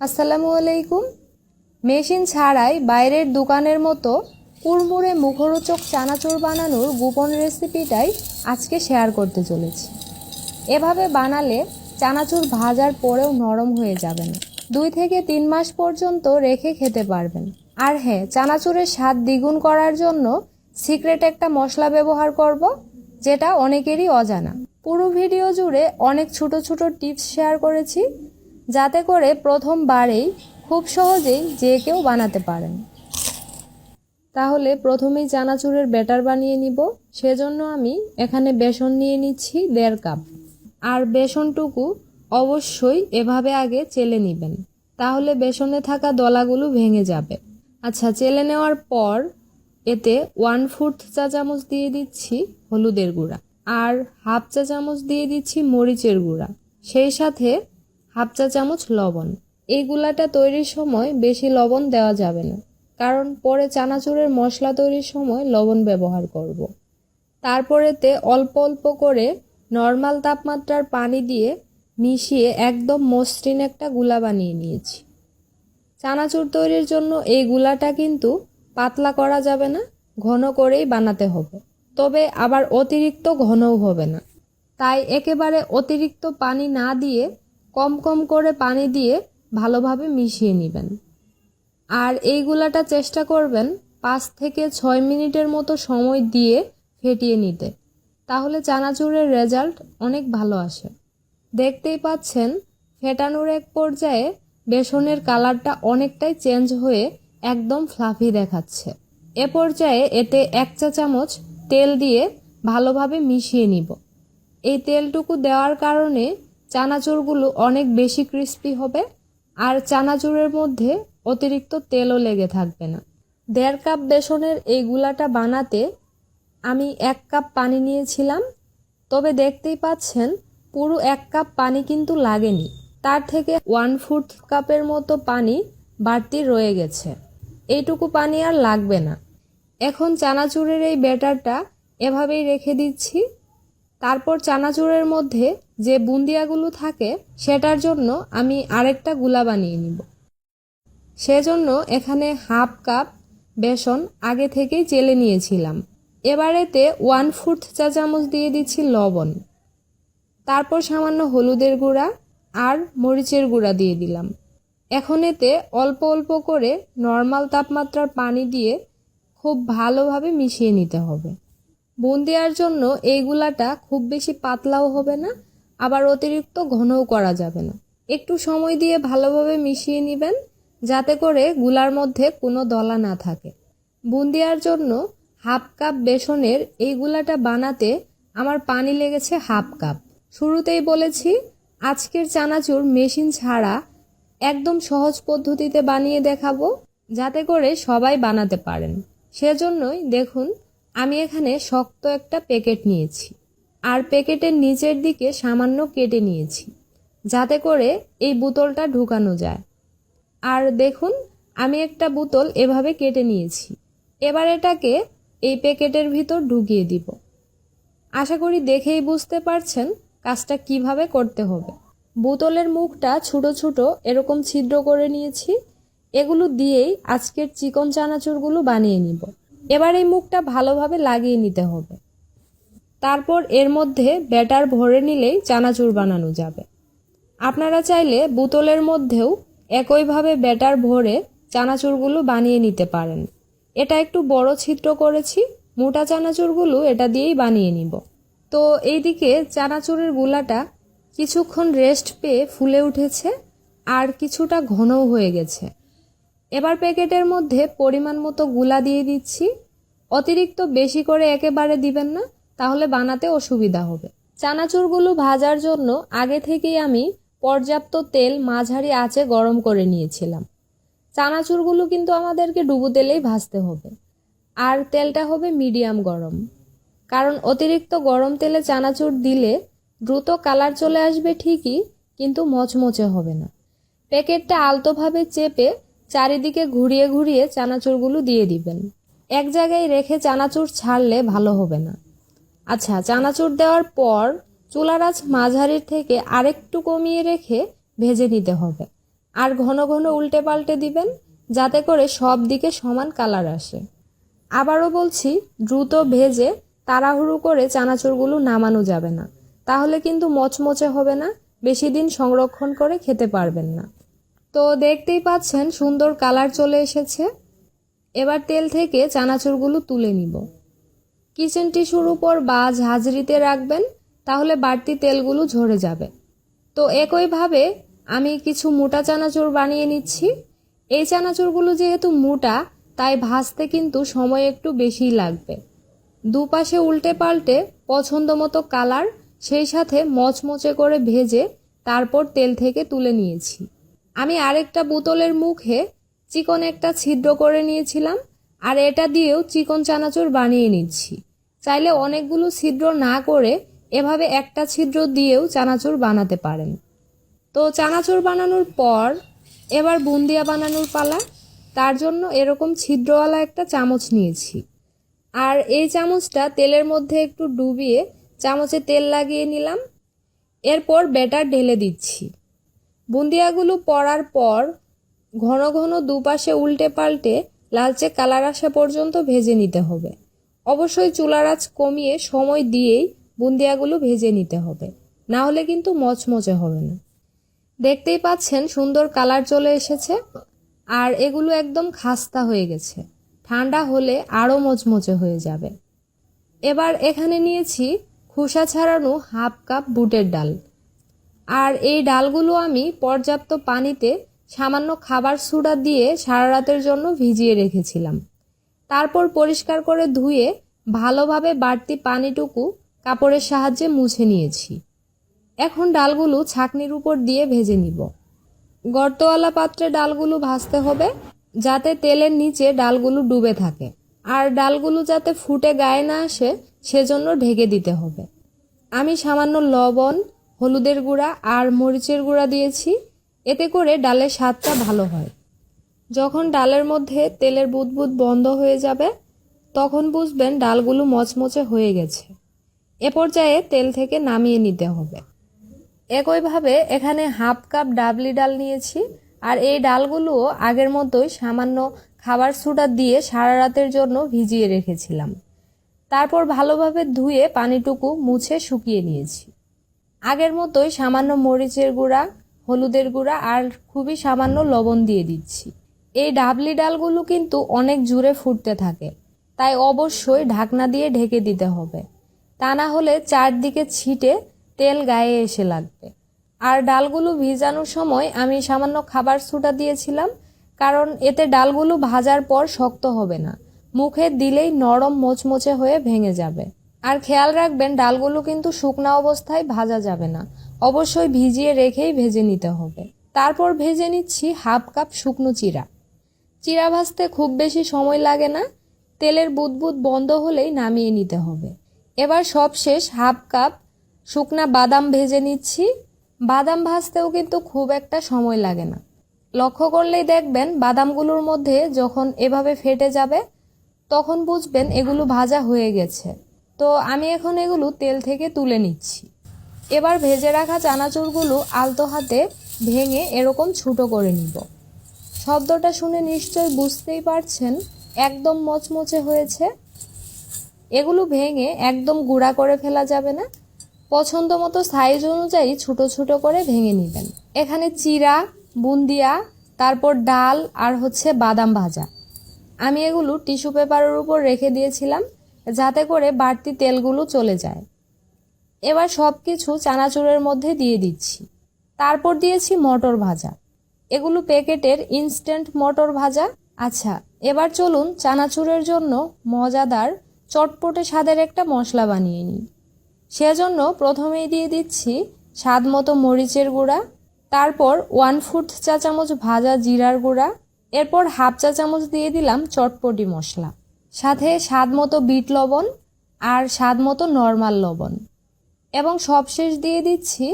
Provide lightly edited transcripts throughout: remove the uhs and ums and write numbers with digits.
আসসালামু আলাইকুম। মেশিন ছাড়াই বাইরের দোকানের মতো কুড়মুড়ে মুখরোচক চানাচুর বানানোর গোপন রেসিপিটাই আজকে শেয়ার করতে চলেছি। এভাবে বানালে চানাচুর ভাজার পরেও নরম হয়ে যাবে না, 2 থেকে 3 মাস পর্যন্ত রেখে খেতে পারবেন। আর হ্যাঁ, চানাচুরের স্বাদ দ্বিগুণ করার জন্য সিক্রেট একটা মশলা ব্যবহার করব, যেটা অনেকেরই অজানা। পুরো ভিডিও জুড়ে অনেক ছোট ছোট টিপস শেয়ার করেছি, যাতে করে প্রথমবারেই খুব সহজেই যে কেউ বানাতে পারেন। তাহলে প্রথমেই চানাচুরের ব্যাটার বানিয়ে নিব। সেজন্য আমি এখানে বেসন নিয়ে নিচ্ছি 1.5 কাপ। আর বেসনটুকু অবশ্যই এভাবে আগে চেলে নেবেন, তাহলে বেসনে থাকা দলাগুলো ভেঙে যাবে। আচ্ছা, চেলে নেওয়ার পর এতে 1/4 চা চামচ দিয়ে দিচ্ছি হলুদের গুঁড়া, আর 1/2 চা চামচ দিয়ে দিচ্ছি মরিচের গুঁড়া, সেই সাথে 1/2 চা চামচ লবণ। এই গুলাটা তৈরির সময় বেশি লবণ দেওয়া যাবে না, কারণ পরে চানাচুরের মশলা তৈরির সময় লবণ ব্যবহার করব। তারপরেতে অল্প অল্প করে নর্মাল তাপমাত্রার পানি দিয়ে মিশিয়ে একদম মসৃণ একটা গুলা বানিয়ে নিয়েছি। চানাচুর তৈরির জন্য এই গুলাটা কিন্তু পাতলা করা যাবে না, ঘন করেই বানাতে হবে, তবে আবার অতিরিক্ত ঘনও হবে না। তাই একেবারে অতিরিক্ত পানি না দিয়ে কম কম করে পানি দিয়ে ভালোভাবে মিশিয়ে নেবেন। আর এই গুলাটা চেষ্টা করবেন 5 থেকে 6 মিনিটের মতো সময় দিয়ে ফেটিয়ে নিতে, তাহলে চানাচুরের রেজাল্ট অনেক ভালো আসে। দেখতেই পাচ্ছেন, ফেটানোর এক পর্যায়ে বেসনের কালারটা অনেকটাই চেঞ্জ হয়ে একদম ফ্লাফি দেখাচ্ছে। এ পর্যায়ে এতে 1 চা চামচ তেল দিয়ে ভালোভাবে মিশিয়ে নিব। এই তেলটুকু দেওয়ার কারণে চানাচুরগুলো অনেক বেশি ক্রিস্পি হবে, আর চানাচুরের মধ্যে অতিরিক্ত তেলও লেগে থাকবে না। 1.5 কাপ বেসনের এই গুলাটা বানাতে আমি 1 কাপ পানি নিয়েছিলাম, তবে দেখতেই পাচ্ছেন পুরো 1 কাপ পানি কিন্তু লাগেনি, তার থেকে 1/4 কাপের মতো পানি বাড়তি রয়ে গেছে। এইটুকু পানি আর লাগবে না। এখন চানাচুরের এই ব্যাটারটা এভাবেই রেখে দিচ্ছি। তারপর চানাচুরের মধ্যে যে বুন্দিয়াগুলো থাকে সেটার জন্য আমি আরেকটা গুলা বানিয়ে নিব। সেজন্য এখানে 1/2 কাপ বেসন আগে থেকেই চেলে নিয়েছিলাম। এবার এতে 1/4 চা চামচ দিয়ে দিচ্ছি লবণ, তারপর সামান্য হলুদের গুঁড়া আর মরিচের গুঁড়া দিয়ে দিলাম। এখন এতে অল্প অল্প করে নর্মাল তাপমাত্রার পানি দিয়ে খুব ভালোভাবে মিশিয়ে নিতে হবে। বুন্দিয়ার জন্য এই গুলাটা খুব বেশি পাতলাও হবে না, আবার অতিরিক্ত ঘনও করা যাবে না। একটু সময় দিয়ে ভালোভাবে মিশিয়ে নেবেন, যাতে করে গুলার মধ্যে কোনো দলা না থাকে। বুন্দিয়ার জন্য 1/2 কাপ বেসনের এই গুলাটা বানাতে আমার পানি লেগেছে 1/2 কাপ। শুরুতেই বলেছি, আজকের চানাচুর মেশিন ছাড়া একদম সহজ পদ্ধতিতে বানিয়ে দেখাবো, যাতে করে সবাই বানাতে পারেন। সেজন্যই দেখুন, আমি এখানে শক্ত একটা প্যাকেট নিয়েছি, আর প্যাকেটের নিচের দিকে সামান্য কেটে নিয়েছি, যাতে করে এই বোতলটা ঢুকানো যায়। আর দেখুন, আমি একটা বোতল এভাবে কেটে নিয়েছি। এবার এটাকে এই প্যাকেটের ভিতর ঢুকিয়ে দিব। আশা করি দেখেই বুঝতে পারছেন কাজটা কিভাবে করতে হবে। বোতলের মুখটা ছোট ছোট এরকম ছিদ্র করে নিয়েছি। এগুলো দিয়েই আজকের চিকন চানাচুরগুলো বানিয়ে নিব। এবার এই মুখটা ভালোভাবে লাগিয়ে নিতে হবে। তারপর এর মধ্যে ব্যাটার ভরে নিলেই চানাচুর বানানো যাবে। আপনারা চাইলে বোতলের মধ্যেও একইভাবে ব্যাটার ভরে চানাচুরগুলো বানিয়ে নিতে পারেন। এটা একটু বড় ছিদ্র করেছি, মোটা চানাচুরগুলো এটা দিয়েই বানিয়ে নিব। তো এইদিকে চানাচুরের গুলাটা কিছুক্ষণ রেস্ট পেয়ে ফুলে উঠেছে, আর কিছুটা ঘনও হয়ে গেছে। এবার প্যাকেটের মধ্যে পরিমাণ মতো গুলা দিয়ে দিচ্ছি। অতিরিক্ত বেশি করে একেবারে দিবেন না, তাহলে বানাতে অসুবিধা হবে। চানাচুরগুলো ভাজার জন্য আগে থেকেই আমি পর্যাপ্ত তেল মাঝারি আঁচে গরম করে নিয়েছিলাম। চানাচুরগুলো কিন্তু আমাদেরকে ডুবো তেলেই ভাজতে হবে, আর তেলটা হবে মিডিয়াম গরম, কারণ অতিরিক্ত গরম তেলে চানাচুর দিলে দ্রুত কালার চলে আসবে ঠিকই, কিন্তু মচমচে হবে না। প্যাকেটটা আলতোভাবে চেপে চারিদিকে ঘুরিয়ে ঘুরিয়ে চানাচুরগুলো দিয়ে দিবেন। এক জায়গায় রেখে চানাচুর ছাড়লে ভালো হবে না। আচ্ছা, চানাচুর দেওয়ার পর চুলার আঁচ মাঝারির থেকে আরেকটু কমিয়ে রেখে ভেজে নিতে হবে। আর ঘন ঘন উল্টে পাল্টে দিবেন, যাতে করে সব দিকে সমান কালার আসে। আবারও বলছি, দ্রুত ভেজে তাড়াহুড়ো করে চানাচুরগুলো নামানো যাবে না, তাহলে কিন্তু মচমচে হবে না, বেশি দিন সংরক্ষণ করে খেতে পারবেন না। তো দেখতেই পাচ্ছেন সুন্দর কালার চলে এসেছে। এবার তেল থেকে চানাচুরগুলো তুলে নিব। কিচেন টিস্যুর উপর বা ঝাঁঝরিতে রাখবেন, তাহলে বাড়তি তেলগুলো ঝরে যাবে। তো একইভাবে আমি কিছু মোটা চানাচুর বানিয়ে নিচ্ছি। এই চানাচুরগুলো যেহেতু মোটা, তাই ভাজতে কিন্তু সময় একটু বেশিই লাগবে। দুপাশে উল্টে পাল্টে পছন্দ মতো কালার, সেই সাথে মচমচে করে ভেজে তারপর তেল থেকে তুলে নিয়েছি। আমি আরেকটা বোতলের মুখে চিকন একটা ছিদ্র করে নিয়েছিলাম, আর এটা দিয়েও চিকন চানাচুর বানিয়ে নিচ্ছি। চাইলে অনেকগুলো ছিদ্র না করে এভাবে একটা ছিদ্র দিয়েও চানাচুর বানাতে পারেন। তো চানাচুর বানানোর পর এবার বুন্দিয়া বানানোর পালা। তার জন্য এরকম ছিদ্রওয়ালা একটা চামচ নিয়েছি, আর এই চামচটা তেলের মধ্যে একটু ডুবিয়ে চামচে তেল লাগিয়ে নিলাম। এরপর ব্যাটার ঢেলে দিচ্ছি। বুন্দিয়াগুলো পড়ার পর ঘন ঘন দুপাশে উল্টে পাল্টে লালচে কালার আসা পর্যন্ত ভেজে নিতে হবে। অবশ্যই চুলার আঁচ কমিয়ে সময় দিয়েই বুন্দিয়াগুলো ভেজে নিতে হবে, না হলে কিন্তু মচমচে হবে না। দেখতেই পাচ্ছেন সুন্দর কালার চলে এসেছে, আর এগুলো একদম খাস্তা হয়ে গেছে। ঠান্ডা হলে আরও মচমচে হয়ে যাবে। এবার এখানে নিয়েছি খোসা ছাড়ানো হাফ কাপ বুটের ডাল, আর এই ডালগুলো আমি পর্যাপ্ত পানিতে সামান্য খাবার সোডা দিয়ে সারা রাতের জন্য ভিজিয়ে রেখেছিলাম। তারপর পরিষ্কার করে ধুয়ে ভালোভাবে বাড়তি পানিটুকু কাপড়ের সাহায্যে মুছে নিয়েছি। এখন ডালগুলো ছাঁকনির উপর দিয়ে ভেজে নিব। গর্তওয়ালা পাত্রে ডালগুলো ভাজতে হবে, যাতে তেলের নিচে ডালগুলো ডুবে থাকে, আর ডালগুলো যাতে ফুটে গায়ে না আসে সেজন্য ঢেকে দিতে হবে। আমি সামান্য লবণ, হলুদের গুঁড়া আর মরিচের গুঁড়া দিয়েছি, এতে করে ডালের স্বাদটা ভালো হয়। যখন ডালের মধ্যে তেলের বুদবুদ বন্ধ হয়ে যাবে, তখন বুঝবেন ডালগুলো মচমচে হয়ে গেছে। এ পর্যায়ে তেল থেকে নামিয়ে নিতে হবে। একইভাবে এখানে হাফ কাপ ডাবলি ডাল নিয়েছি, আর এই ডালগুলোও আগের মতোই সামান্য খাবার সোডা দিয়ে সারা রাতের জন্য ভিজিয়ে রেখেছিলাম। তারপর ভালোভাবে ধুয়ে পানিটুকু মুছে শুকিয়ে নিয়েছি। আগের মতোই সামান্য মরিচের গুঁড়া, হলুদের গুঁড়া আর খুবই সামান্য লবণ দিয়ে দিচ্ছি। এই ডাবলি ডালগুলো কিন্তু অনেক জোরে ফুটতে থাকে, তাই অবশ্যই ঢাকনা দিয়ে ঢেকে দিতে হবে, তা না হলে চারদিকে ছিটে তেল গায়ে এসে লাগবে। আর ডালগুলো ভিজানোর সময় আমি সামান্য খাবার সোডা দিয়েছিলাম, কারণ এতে ডালগুলো ভাজার পর শক্ত হবে না, মুখে দিলেই নরম মোচমোচে হয়ে ভেঙে যাবে। আর খেয়াল রাখবেন, ডালগুলো কিন্তু শুকনা অবস্থায় ভাজা যাবে না, অবশ্যই ভিজিয়ে রেখেই ভেজে নিতে হবে। তারপর ভেজে নিচ্ছি হাফ কাপ শুকনো চিরা। চিরা ভাজতে খুব বেশি সময় লাগে না, তেলের বুদবুদ বন্ধ হলেই নামিয়ে নিতে হবে। এবার সবশেষ হাফ কাপ শুকনা বাদাম ভেজে নিচ্ছি। বাদাম ভাজতেও কিন্তু খুব একটা সময় লাগে না। লক্ষ্য করলেই দেখবেন বাদামগুলোর মধ্যে যখন এভাবে ফেটে যাবে, তখন বুঝবেন এগুলো ভাজা হয়ে গেছে। তো আমি এখন এগুলো তেল থেকে তুলে নিচ্ছি। এবার ভেজে রাখা চানাচুরগুলো আলতো হাতে ভেঙে এরকম ছোটো করে নিব। শব্দটা শুনে নিশ্চয় বুঝতেই পারছেন একদম মচমচে হয়েছে। এগুলো ভেঙে একদম গুঁড়া করে ফেলা যাবে না, পছন্দ মতো সাইজ অনুযায়ী ছোট ছোট করে ভেঙে নেবেন। এখানে চিরা, বুন্দিয়া, তারপর ডাল আর বাদাম ভাজা। আমি এগুলো টিস্যু পেপারের উপর রেখে দিয়েছিলাম, যাতে করে বাড়তি তেলগুলো চলে যায়। এবার সব কিছু চানাচুরের মধ্যে দিয়ে দিচ্ছি। তারপর দিয়েছি মটর ভাজা। এগুলো প্যাকেটের ইনস্ট্যান্ট মটর ভাজা। আচ্ছা, এবার চলুন চানাচুরের জন্য মজাদার চটপটে স্বাদের একটা মশলা বানিয়ে নিই। সেজন্য প্রথমেই দিয়ে দিচ্ছি স্বাদ মতো মরিচের গুঁড়া, তারপর 1/4 চা চামচ ভাজা জিরার গুঁড়া, এরপর হাফ চা চামচ দিয়ে দিলাম চটপটি মশলা, সাথে স্বাদ মতো বিট লবণ আর স্বাদ মতো নর্মাল লবণ, এবং সবশেষ দিয়ে দিচ্ছি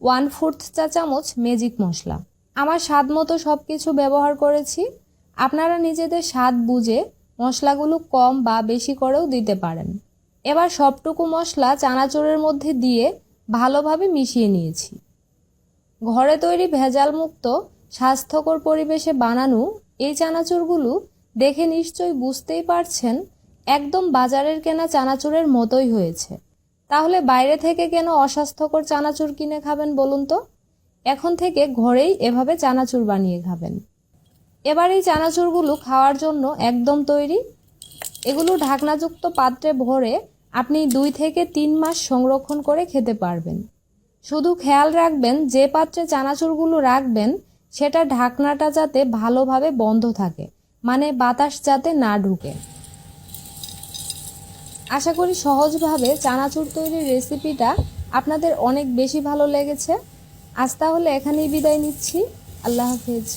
1/4 চা চামচ ম্যাজিক মশলা। আমার স্বাদ মতো সব কিছু ব্যবহার করেছি। আপনারা নিজেদের স্বাদ বুঝে মশলাগুলো কম বা বেশি করেও দিতে পারেন। এবার সবটুকু মশলা চানাচুরের মধ্যে দিয়ে ভালোভাবে মিশিয়ে নিয়েছি। ঘরে তৈরি ভেজাল মুক্ত স্বাস্থ্যকর পরিবেশে বানানো এই চানাচুরগুলো দেখে নিশ্চয়ই বুঝতেই পারছেন একদম বাজারের কেনা চানাচুরের মতোই হয়েছে। তাহলে বাইরে থেকে কেন অস্বাস্থ্যকর চানাচুর কিনে খাবেন বলুন তো? এখন থেকে ঘরেই এভাবে চানাচুর বানিয়ে খাবেন। এবার এই চানাচুরগুলো খাওয়ার জন্য একদম তৈরি। এগুলো ঢাকনাযুক্ত পাত্রে ভরে আপনি 2 থেকে 3 মাস সংরক্ষণ করে খেতে পারবেন। শুধু খেয়াল রাখবেন যে পাত্রে চানাচুরগুলো রাখবেন সেটা ঢাকনাটা যাতে ভালোভাবে বন্ধ থাকে, মানে বাতাস যাতে না ঢুকে। আশা করি সহজভাবে চানাচুর তৈরির রেসিপিটা আপনাদের অনেক বেশি ভালো লেগেছে। আজ তাহলে এখানেই বিদায় নিচ্ছি। আল্লাহ হাফেজ।